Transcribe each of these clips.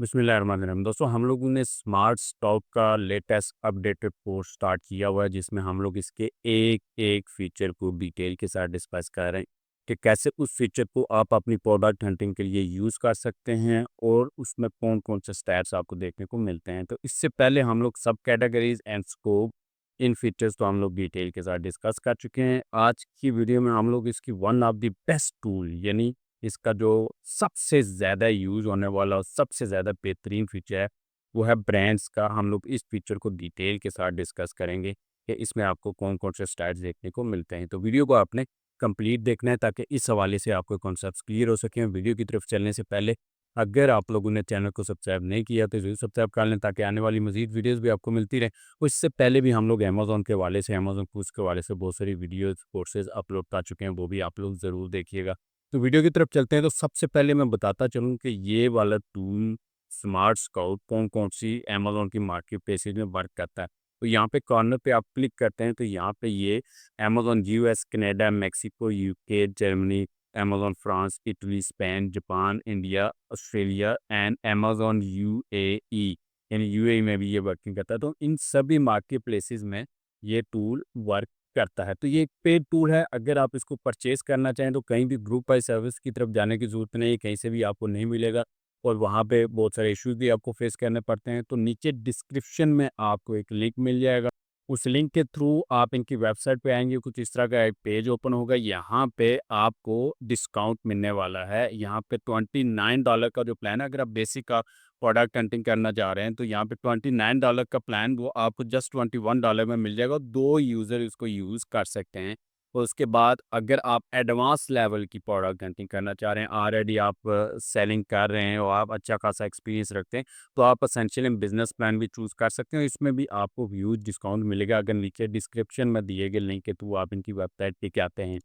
बिस्मिल्लाहिर्रहमानिर्रहीम। दोस्तों हम लोगों ने स्मार्ट स्टॉक का लेटेस्ट अपडेटेड कोर्स स्टार्ट किया हुआ है जिसमें हम लोग इसके एक एक फीचर को डिटेल के साथ डिस्कस कर रहे हैं कि कैसे उस फीचर को आप अपनी प्रोडक्ट हंटिंग के लिए यूज़ कर सकते हैं और उसमें कौन कौन से स्टेप्स आपको देखने को मिलते हैं। तो इससे पहले हम लोग सब categories and scope in features तो हम लोग डिटेल के साथ डिस्कस कर चुके हैं। आज की वीडियो में हम लोग इसकी one of the best tool यानी इसका जो सबसे ज़्यादा यूज़ होने वाला और सबसे ज़्यादा बेहतरीन फीचर है, वो है ब्रांड्स का। हम लोग इस फीचर को डिटेल के साथ डिस्कस करेंगे कि इसमें आपको कौन-कौन से स्टाइल्स देखने को मिलते हैं। तो वीडियो को आपने कंप्लीट देखना है ताकि इस हवाले से आपको कॉन्सेप्ट्स क्लियर हो सकें। वीडियो की तरफ चलने से पहले अगर आप लोगों ने चैनल को सब्सक्राइब नहीं किया तो ज़रूर सब्सक्राइब कर लें ताकि आने वाली मज़ीद वीडियोज़ भी आपको मिलती रहें। और इससे पहले भी हम लोग अमेज़न के हवाले से, अमेज़न फूड्स के हवाले से बहुत सारी वीडियोज़, कोर्सेज़ अपलोड कर चुके हैं, वो भी आप लोग ज़रूर देखिएगा। तो वीडियो की तरफ चलते हैं। तो सबसे पहले मैं बताता चलूँ कि ये वाला टूल स्मार्ट स्काउट कौन-कौन सी अमेज़न की मार्केट प्लेसेस में वर्क करता है। तो यहाँ पे कॉर्नर पे आप क्लिक करते हैं तो यहाँ पे ये Amazon US, Canada, Mexico, UK, Germany, Amazon France, Italy, Spain, Japan, India, Australia and Amazon UAE यानी यूएई में भी ये वर्किंग करता है। तो इन सभी मार्केट प्लेसेस में ये टूल वर्क करता है। तो ये एक पेड टूल है। अगर आप इसको परचेज़ करना चाहें तो कहीं भी ग्रुप बाय सर्विस की तरफ जाने की ज़रूरत नहीं है, कहीं से भी आपको नहीं मिलेगा और वहाँ पे बहुत सारे इश्यूज़ भी आपको फेस करने पड़ते हैं। तो नीचे डिस्क्रिप्शन में आपको एक लिंक मिल जाएगा। उस लिंक के थ्रू आप इनकी वेबसाइट पे आएँगे, कुछ इस तरह का एक पेज ओपन होगा। यहाँ पे आपको डिस्काउंट मिलने वाला है। यहाँ पे $29 का जो प्लान है, अगर आप बेसिक का प्रोडक्ट हंटिंग करना चाह रहे हैं तो यहाँ पे $29 का प्लान वो आपको जस्ट $21 में मिल जाएगा। 2 यूज़र इसको यूज़ कर सकते हैं। और उसके बाद अगर आप एडवांस लेवल की प्रोडक्ट हंटिंग करना चाह रहे हैं, ऑलरेडी आप सेलिंग कर रहे हैं और आप अच्छा खासा एक्सपीरियंस रखते हैं, तो आप एसेंशियल बिज़नेस प्लान भी चूज़ कर सकते हैं। इसमें भी आपको ह्यूज डिस्काउंट मिलेगा। अगर नीचे डिस्क्रिप्शन में दिए गए लिंक के थ्रू आप इनकी वेबसाइट पे जाते हैं।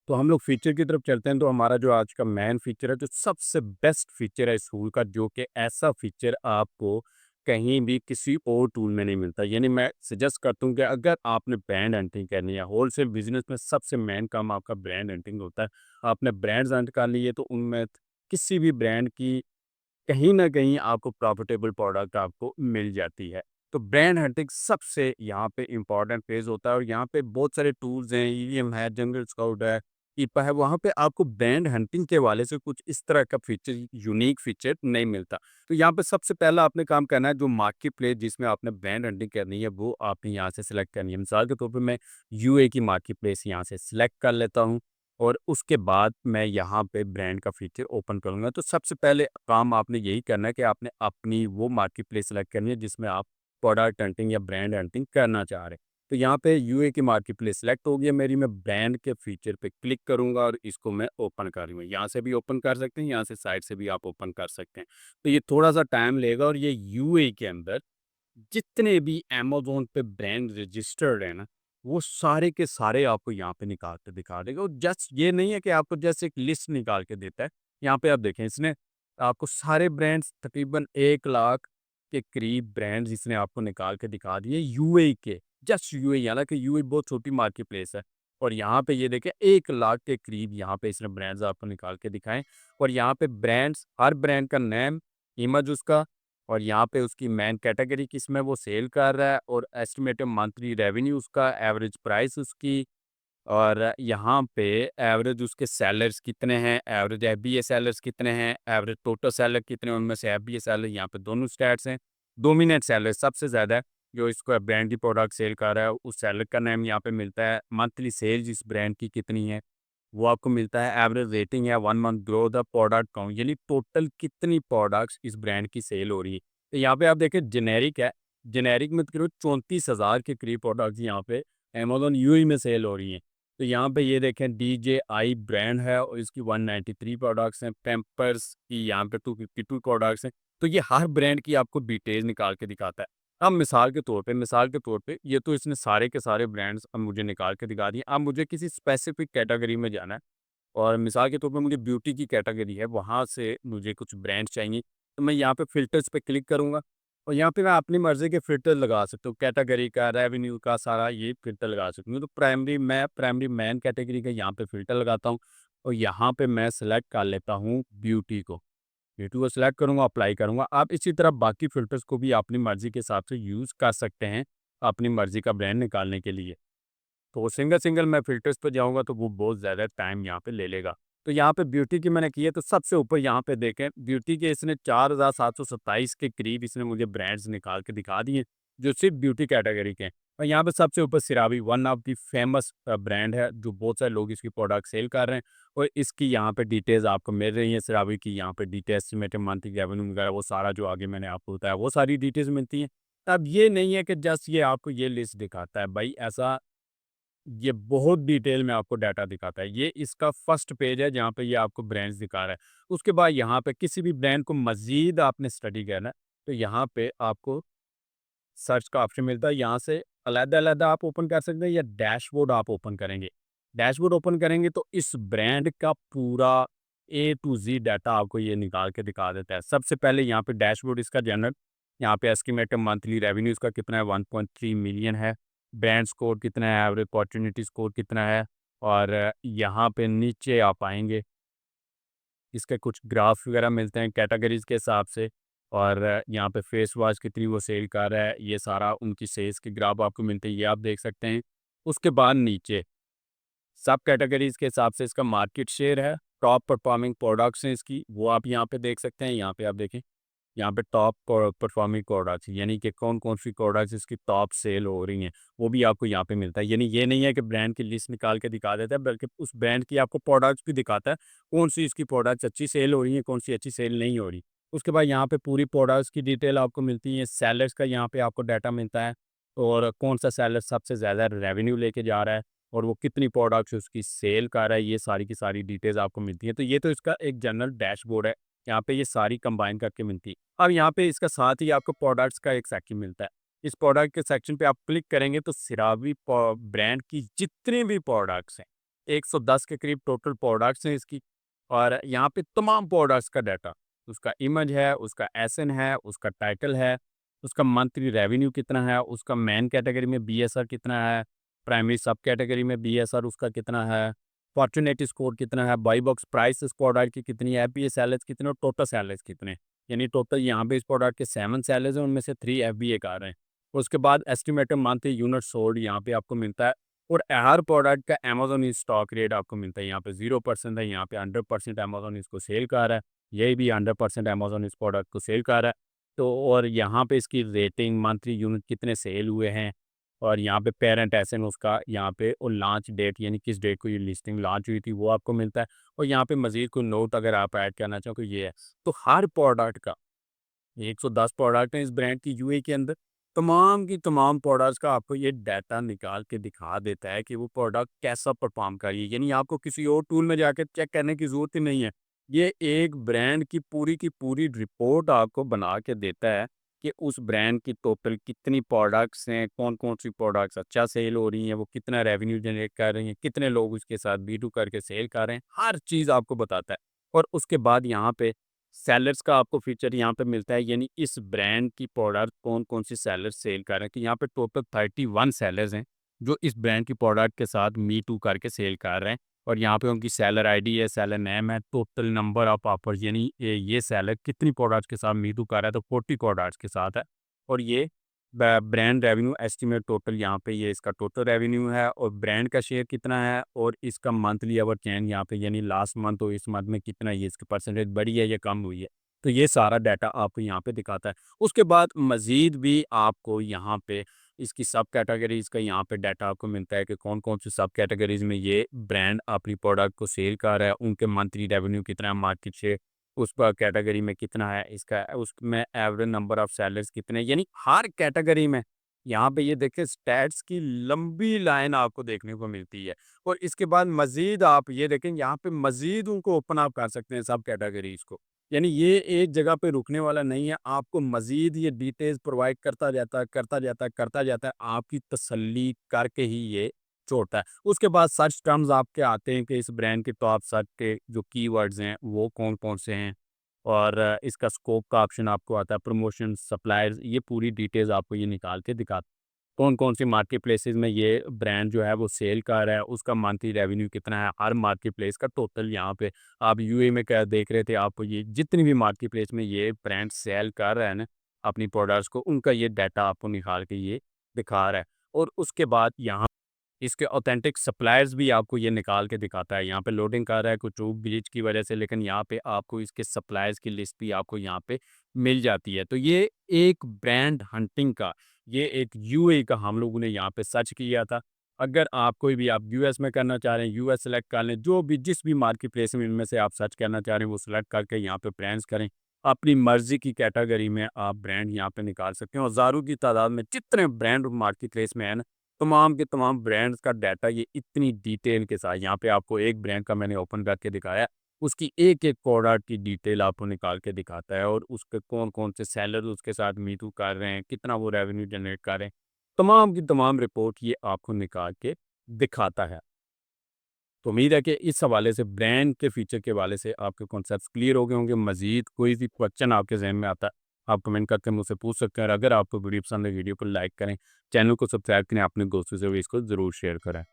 तो हम लोग फीचर की तरफ चलते हैं। तो हमारा जो आज का मेन फीचर है, जो सबसे बेस्ट फीचर है इस टूल का, जो कि ऐसा फीचर आपको कहीं भी किसी और टूल में नहीं मिलता। यानी मैं सजेस्ट करता हूँ कि अगर आपने ब्रांड हंटिंग करनी है, होलसेल बिजनेस में सबसे मेन काम आपका ब्रांड हंटिंग होता है। आपने ब्रांड्स हंट कर लिए तो उनमें किसी भी ब्रांड की कहीं न कहीं आपको प्रॉफिटेबल प्रोडक्ट आपको मिल जाती है। तो ब्रांड हंटिंग सबसे यहाँ पे इम्पोर्टेंट फेज़ होता है और यहाँ पे बहुत सारे टूल्स हैं, ईवीएम है, जंगल स्काउट है, ईपा है, वहाँ पे आपको ब्रांड हंटिंग के हवाले से कुछ इस तरह का फीचर, यूनिक फीचर नहीं मिलता। तो यहाँ पे सबसे पहला आपने काम करना है, जो मार्केट प्लेस जिसमें आपने ब्रांड हंटिंग करनी है, वो आपने यहाँ से सिलेक्ट करनी है। मिसाल के तौर पे मैं यूए की मार्केट प्लेस यहाँ से सिलेक्ट कर लेता हूँ और उसके बाद मैं यहाँ पे ब्रांड का फीचर ओपन करूँगा। तो सबसे पहले काम आपने यही करना है कि आपने अपनी वो मार्केट प्लेस सेलेक्ट करनी है जिसमें आप प्रोडक्ट हंटिंग या ब्रांड हंटिंग करना चाह रहे हैं। तो यहाँ पे यूए की मार्केट प्लेस सेलेक्ट हो गया मेरी। मैं ब्रांड के फीचर पे क्लिक करूँगा और इसको मैं ओपन कर लूँगा। यहाँ से भी ओपन कर सकते हैं, यहाँ से साइड से भी आप ओपन कर सकते हैं। तो ये थोड़ा-सा टाइम लेगा और ये यूए के अंदर जितने भी अमेज़न पे ब्रांड रजिस्टर्ड है ना, वो सारे के सारे आपको यहाँ पे निकाल के दिखा देगा। और जस्ट ये नहीं है कि आपको जस्ट एक लिस्ट निकाल के देता है। यहाँ पे आप देखें, इसने आपको सारे ब्रांड्स तकरीबन 1 लाख के करीब ब्रांड्स इसने आपको निकाल के दिखा दिए यूएई के। जस्ट यूएई, हालाँकि यूएई बहुत छोटी मार्केट प्लेस है। और यहाँ पे ये देखें 1 लाख के करीब यहाँ पे इसने ब्रांड्स आपको निकाल के दिखाएँ। और यहाँ पे ब्रांड्स, हर ब्रांड का नेम, इमेज उसका, और यहाँ पे उसकी मेन कैटेगरी किसमें वो सेल कर रहा है और एस्टिमेटेड मंथली रेवेन्यू उसका, एवरेज प्राइस उसकी, और यहाँ पे एवरेज उसके सेलर्स कितने हैं, एवरेज एफबीए सेलर्स कितने हैं, एवरेज टोटल सेलर कितने हैं, उनमें से एफबीए सेलर यहाँ पे दोनों स्टैट्स हैं। डोमिनेंट सेलर सबसे ज़्यादा है, जो इसको ब्रांड की प्रोडक्ट सेल कर रहा है, उस सेलर का नाम यहाँ पे मिलता है। मंथली सेल्स इस ब्रांड की कितनी है वो आपको मिलता है। एवरेज रेटिंग है, 1 month grow the product count, यानी टोटल कितनी प्रोडक्ट्स इस ब्रांड की सेल हो रही है। तो यहाँ पे आप देखें जेनेरिक है, जेनेरिक में करीब 34,000 के करीब प्रोडक्ट्स यहाँ पे अमेज़न यूएई में सेल हो रही हैं। तो यहाँ पे ये देखें डीजेआई ब्रांड है और इसकी 193 प्रोडक्ट्स हैं। पैम्पर्स की यहाँ पे 252 प्रोडक्ट्स हैं। तो ये हर ब्रांड की आपको डिटेल निकाल के दिखाता है। अब मिसाल के तौर पे ये तो इसने सारे के सारे ब्रांड्स अब मुझे निकाल के दिखा दिए। अब मुझे किसी स्पेसिफिक कैटेगरी में जाना है और मिसाल के तौर पे मुझे ब्यूटी की कैटेगरी है, वहाँ से मुझे कुछ ब्रांड चाहिए। तो मैं यहाँ पे फ़िल्टर्स पे क्लिक करूँगा और यहाँ पे मैं अपनी मर्ज़ी के फ़िल्टर लगा सकता हूँ। कैटेगरी का, रेवेन्यू का, सारा ये फ़िल्टर लगा सकता हूँ। तो प्राइमरी मेन कैटेगरी का यहाँ पे फ़िल्टर लगाता हूँ और यहाँ पे मैं सेलेक्ट कर लेता हूँ ब्यूटी को। ब्यूटी को सिलेक्ट करूँगा, अप्लाई करूँगा। आप इसी तरह बाकी फ़िल्टर्स को भी अपनी मर्ज़ी के हिसाब से यूज़ कर सकते हैं, अपनी मर्ज़ी का ब्रांड निकालने के लिए। तो सिंगल-सिंगल मैं फ़िल्टर्स पे जाऊँगा तो वो बहुत ज़्यादा टाइम यहाँ पे ले लेगा। तो यहाँ पे ब्यूटी की मैंने की है, तो सबसे ऊपर यहाँ पे देखें ब्यूटी के इसने 4727 के करीब इसने मुझे ब्रांड्स निकाल के दिखा दिए, जो सिर्फ़ ब्यूटी कैटेगरी के हैं। और यहाँ पे सबसे ऊपर सिरावी one of the famous brand है, जो बहुत सारे लोग इसकी प्रोडक्ट सेल कर रहे हैं और इसकी यहाँ पे डिटेल्स आपको मिल रही हैं। सिरावी की यहाँ पे डिटेल, एस्टिमेटेड मंथली रेवेन्यू वगैरह वो सारा जो आगे मैंने आपको बताया, वो सारी डिटेल्स मिलती हैं। अब ये नहीं है कि जस्ट ये आपको ये लिस्ट दिखाता है, भाई ऐसा ये बहुत डिटेल में आपको डाटा दिखाता है। ये इसका फर्स्ट पेज है जहाँ पे ये आपको ब्रांड्स दिखा रहा है। उसके बाद यहाँ पे किसी भी ब्रांड को मज़ीद आपने स्टडी करना है, तो यहाँ पे आपको सर्च का ऑप्शन मिलता है। यहाँ से अलग-अलग आप ओपन कर सकते हैं या डैशबोर्ड आप ओपन करेंगे। डैशबोर्ड ओपन करेंगे तो इस ब्रांड का पूरा ए टू ज़ेड डाटा आपको ये निकाल के दिखा देता है। सबसे पहले यहाँ पे डैशबोर्ड इसका जनरल, यहाँ पे एस्टिमेटेड मंथली रेवेन्यू इसका कितना है, 1.3 मिलियन है। ब्रांड स्कोर कितना है, एवरेज अपॉर्चुनिटी स्कोर कितना है, और यहाँ पे नीचे आप आएँगे, इसके कुछ ग्राफ वगैरह मिलते हैं कैटेगरीज़ के हिसाब से, और यहाँ पे फेस वॉश कितनी वो सेल कर रहा है, ये सारा उनकी सेल्स के ग्राफ आपको मिलते हैं, ये आप देख सकते हैं। उसके बाद नीचे सब कैटेगरीज़ के हिसाब से इसका मार्केट शेयर है, टॉप परफॉर्मिंग प्रोडक्ट्स हैं इसकी, वो आप यहाँ पे देख सकते हैं। यहाँ पे आप देखें, यहाँ पे टॉप परफॉर्मिंग प्रोडक्ट्स यानी कि कौन-कौन सी प्रोडक्ट्स इसकी टॉप सेल हो रही हैं, वो भी आपको यहाँ पे मिलता है। यानी ये नहीं है कि ब्रांड की लिस्ट निकाल के दिखा देता है, बल्कि उस ब्रांड की आपको प्रोडक्ट्स भी दिखाता है, कौन-सी इसकी प्रोडक्ट्स अच्छी सेल हो रही हैं, कौन-सी अच्छी सेल नहीं हो रही। उसके बाद यहाँ पे पूरी प्रोडक्ट्स की डिटेल आपको मिलती है, सेलर्स का यहाँ पे आपको डाटा मिलता है, और कौन-सा सेलर सबसे ज़्यादा रेवेन्यू लेके जा रहा है और वो कितनी प्रोडक्ट्स उसकी सेल कर रहा है, ये सारी की सारी डिटेल्स आपको मिलती हैं। तो ये तो इसका एक जनरल डैशबोर्ड है, यहाँ पे ये सारी कंबाइन करके मिलती है। अब यहाँ पे इसका साथ ही आपको प्रोडक्ट्स का एक सेक्शन मिलता है। इस प्रोडक्ट के सेक्शन पे आप क्लिक करेंगे तो सिरावी ब्रांड की जितने भी प्रोडक्ट्स हैं, 110 के करीब टोटल प्रोडक्ट्स हैं इसकी, और यहाँ पे तमाम प्रोडक्ट्स का डाटा, उसका इमेज है, उसका एसएन है, उसका टाइटल है, उसका मंथली रेवेन्यू कितना है, उसका मेन कैटेगरी में बीएसआर कितना है, प्राइमरी सब कैटेगरी में बीएसआर उसका कितना है, फॉर्चुनेट स्कोर कितना है, बाई बॉक्स प्राइस इस प्रोडक्ट की कितनी है, एफबीए सैलरीज कितने और टोटल सैलरीज कितने। यानी टोटल यहाँ पे इस प्रोडक्ट के 7 सैलरीज हैं, उनमें से 3 एफबीए का आ रहे हैं। उसके बाद एस्टिमेटेड मंथली यूनिट सोल्ड यहाँ पे आपको मिलता है, और हर प्रोडक्ट का अमेज़न स्टॉक रेट आपको मिलता है। यहाँ पे 0% है, यहाँ पे 100% अमेज़न इसको सेल कर रहा है, ये भी 100% अमेज़न इस प्रोडक्ट को सेल कर रहा है। तो और यहाँ पे इसकी रेटिंग, मंथली यूनिट कितने सेल हुए हैं, और यहाँ पे पेरेंट एसएन उसका यहाँ पे, और लॉन्च डेट यानी किस डेट को ये लिस्टिंग लॉन्च हुई थी वो आपको मिलता है, और यहाँ पे मज़ीद कोई नोट अगर आप ऐड करना चाहो तो ये है। तो हर प्रोडक्ट का 110 प्रोडक्ट हैं इस ब्रांड की यूएई के अंदर, तमाम की तमाम प्रोडक्ट्स का आपको ये डाटा निकाल के दिखा देता है कि वो प्रोडक्ट कैसा परफॉर्म कर रही है। यानी आपको किसी और टूल में जाकर चेक करने की ज़रूरत ही नहीं है। ये एक ब्रांड की पूरी रिपोर्ट आपको बना के देता है कि उस ब्रांड की टोटल कितनी प्रोडक्ट्स हैं, कौन-कौन सी प्रोडक्ट्स अच्छा सेल हो रही हैं, वो कितना रेवेन्यू जनरेट कर रही हैं, कितने लोग उसके साथ B2 करके सेल कर रहे हैं, हर चीज़ आपको बताता है। और उसके बाद यहाँ पे सेलर्स का आपको फीचर यहाँ पे मिलता है, यानी इस ब्रांड की प्रोडक्ट कौन-कौन सी सेलर्स सेल कर रहे हैं। तो यहाँ पे टोटल 31 सेलर्स हैं, जो इस ब्रांड की प्रोडक्ट के साथ मी टू करके सेल कर रहे हैं, और यहाँ पे उनकी सेलर आईडी है, सेलर नेम है, टोटल नंबर ऑफ ऑफर्स, यानी ये सेलर कितनी प्रोडक्ट्स के साथ मी टू कर रहा है, तो 40 प्रोडक्ट्स के साथ है। और ये ब्रांड रेवेन्यू एस्टिमेट टोटल यहाँ पे ये इसका टोटल रेवेन्यू है, और ब्रांड का शेयर कितना है, और इसका मंथली अवर चैन यहाँ पे यानी लास्ट मंथ और इस मंथ में कितना ये इसकी परसेंटेज बढ़ी है या कम हुई है। तो ये सारा डाटा आपको यहाँ पे दिखाता है। उसके बाद मज़ीद भी आपको यहाँ पे इसकी सब कैटेगरीज़ का यहाँ पे डाटा आपको मिलता है कि कौन-कौन सी सब कैटेगरीज़ में ये ब्रांड अपनी प्रोडक्ट को सेल कर रहा है, उनके मंथली रेवेन्यू कितना है, मार्केट शेयर उस पर कैटेगरी में कितना है, इसका उसमें एवरेज नंबर ऑफ सेलर्स कितने हैं, यानी हर कैटेगरी में यहाँ पे ये देखिए स्टैट्स की लंबी लाइन आपको देखने को मिलती है। और इसके बाद मज़ीद आप ये देखें, यहाँ पे मज़ीद उनको ओपन अप कर सकते हैं सब कैटेगरीज़ को। यानी ये एक जगह पे रुकने वाला नहीं है, आपको मज़ीद ये डिटेल्स प्रोवाइड करता जाता है, करता जाता है, करता जाता है, आपकी तसल्ली करके ही ये छोड़ता है। उसके बाद सर्च टर्म्स आपके आते हैं कि इस ब्रांड के टॉप सर्च के जो कीवर्ड्स हैं वो कौन-कौन से हैं, और इसका स्कोप का ऑप्शन आपको आता है, प्रमोशन, सप्लायर्स, ये पूरी डिटेल्स आपको ये निकाल के दिखाता है। कौन-कौन सी मार्केट प्लेसेस में ये ब्रांड जो है वो सेल कर रहा है, उसका मंथली रेवेन्यू कितना है, हर मार्केट प्लेस का टोटल यहाँ पे आप यूएई में क्या देख रहे थे, आपको ये जितनी भी मार्केट प्लेस में ये ब्रांड सेल कर रहा है ना, अपनी प्रोडक्ट्स को, उनका ये डाटा आपको निकाल के ये दिखा रहा है। और उसके बाद यहाँ इसके ऑथेंटिक सप्लायर्स भी आपको ये निकाल के दिखाता है। यहाँ पे लोडिंग कर रहा है कुछ ऊब ब्रिज की वजह से, लेकिन यहाँ पे आपको इसके सप्लायर्स की लिस्ट भी आपको यहाँ पे मिल जाती है। तो ये एक ब्रांड हंटिंग का, ये एक यूएई का हम लोगों ने यहाँ पे सर्च किया था। अगर आप कोई भी आप यूएस में करना चाह रहे हैं, यूएस सेलेक्ट कर लें, जो भी जिस भी मार्केट प्लेस में इनमें से आप सर्च करना चाह रहे हैं, वो सेलेक्ट करके यहाँ पे ब्रांड्स करें। अपनी मर्ज़ी की कैटेगरी में आप ब्रांड यहाँ पे निकाल सकते हैं और हज़ारों की तादाद में जितने ब्रांड मार्केट प्लेस में है ना, तमाम के तमाम ब्रांड्स का डाटा ये इतनी डिटेल के साथ, यहाँ पे आपको एक ब्रांड का मैंने ओपन करके दिखाया, उसकी एक-एक प्रोडक्ट की डिटेल आपको निकाल के दिखाता है और उसके कौन-कौन से सेलर उसके साथ मीटू कर रहे हैं, कितना वो रेवेन्यू जनरेट कर रहे हैं। तमाम की तमाम रिपोर्ट ये आपको निकाल के दिखाता है। तो उम्मीद है कि इस हवाले से ब्रांड के फीचर के हवाले से आपके कॉन्सेप्ट्स क्लियर हो गए होंगे। मज़ीद कोई भी क्वेश्चन आपके ज़हन में आता है, आप कमेंट करके मुझसे पूछ सकते हैं और अगर आपको वीडियो पसंद है, वीडियो को लाइक करें, चैनल को सब्सक्राइब करें, अपने दोस्तों से भी इसको ज़रूर शेयर करें।